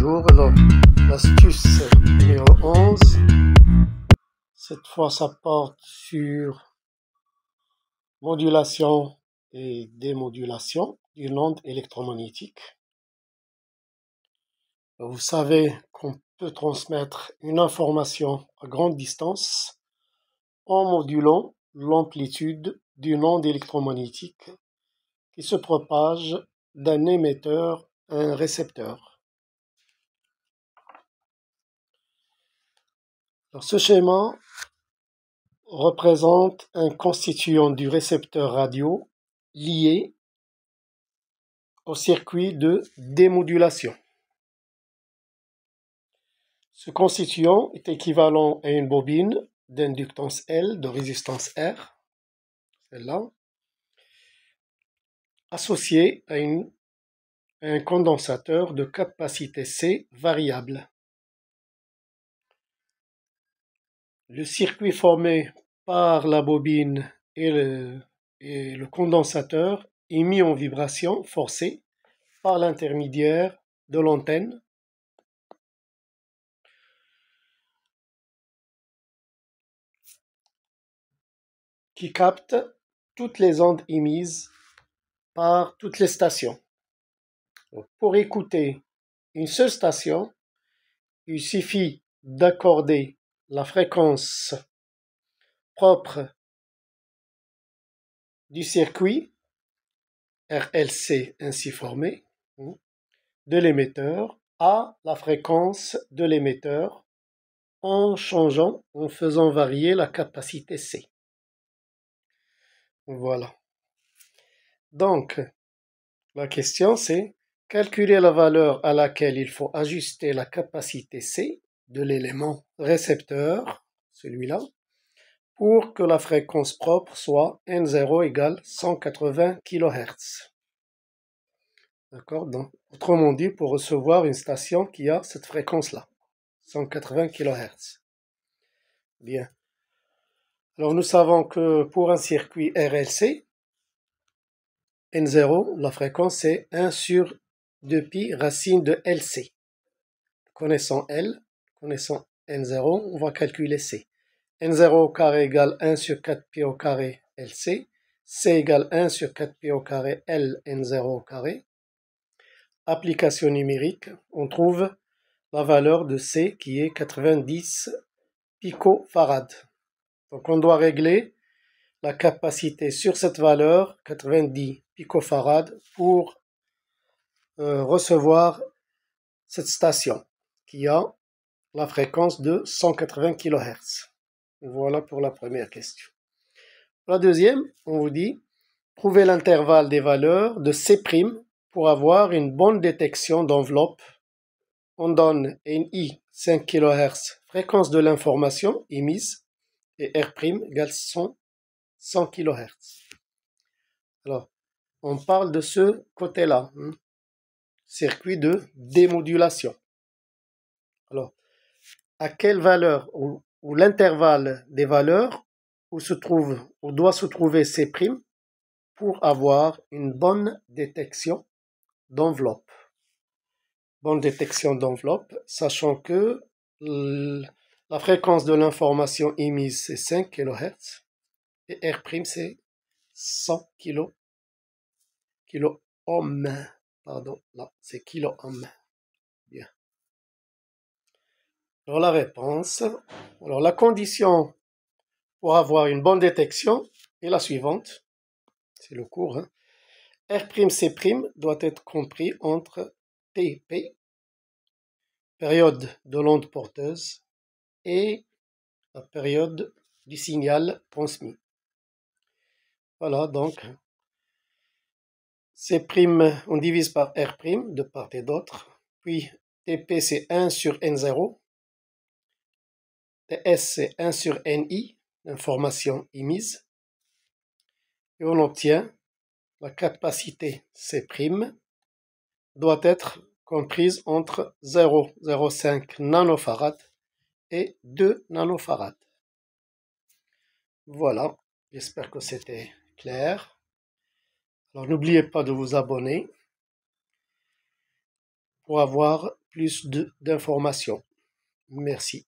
Bonjour, alors l'astuce numéro 11, cette fois ça porte sur modulation et démodulation d'une onde électromagnétique. Vous savez qu'on peut transmettre une information à grande distance en modulant l'amplitude d'une onde électromagnétique qui se propage d'un émetteur à un récepteur. Alors, ce schéma représente un constituant du récepteur radio lié au circuit de démodulation. Ce constituant est équivalent à une bobine d'inductance L, de résistance R, celle-là, associée à un condensateur de capacité C variable. Le circuit formé par la bobine et le condensateur est mis en vibration forcée par l'intermédiaire de l'antenne qui capte toutes les ondes émises par toutes les stations. Donc, pour écouter une seule station, il suffit d'accorder la fréquence propre du circuit RLC ainsi formé de l'émetteur à la fréquence de l'émetteur en faisant varier la capacité C. Voilà. Donc, la question c'est calculer la valeur à laquelle il faut ajuster la capacité C de l'élément récepteur, celui-là, pour que la fréquence propre soit N0 égale 180 kHz. D'accord? Donc, autrement dit, pour recevoir une station qui a cette fréquence-là, 180 kHz. Bien. Alors, nous savons que pour un circuit RLC, N0, la fréquence c'est 1 sur 2pi racine de LC. Connaissant L, connaissant N0, on va calculer C. N0 au carré égale 1 sur 4pi au carré LC. C égale 1 sur 4pi au carré L N0 au carré. Application numérique, on trouve la valeur de C qui est 90 picofarad. Donc on doit régler la capacité sur cette valeur, 90 picofarad, pour recevoir cette station qui a la fréquence de 180 kHz. Voilà pour la première question. La deuxième, on vous dit, trouvez l'intervalle des valeurs de C' pour avoir une bonne détection d'enveloppe. On donne NI 5 kHz, fréquence de l'information émise, et R' égale 100 kHz. Alors, on parle de ce côté-là, circuit de démodulation. Alors, à quelle valeur ou l'intervalle des valeurs où doit se trouver C' pour avoir une bonne détection d'enveloppe. Bonne détection d'enveloppe, sachant que la fréquence de l'information émise c'est 5 kHz et R' c'est 100 kilo-ohms. Pardon, là c'est kilo-ohms. Bien. Alors la réponse, alors la condition pour avoir une bonne détection est la suivante, c'est le cours, R'C' doit être compris entre TP, période de l'onde porteuse, et la période du signal transmis. Voilà, donc C', on divise par R' de part et d'autre, puis TP c'est 1 sur N0, TS c'est 1 sur NI, l'information émise, et on obtient la capacité C' doit être comprise entre 0,05 nanofarad et 2 nanofarads. Voilà, j'espère que c'était clair. Alors n'oubliez pas de vous abonner pour avoir plus d'informations. Merci.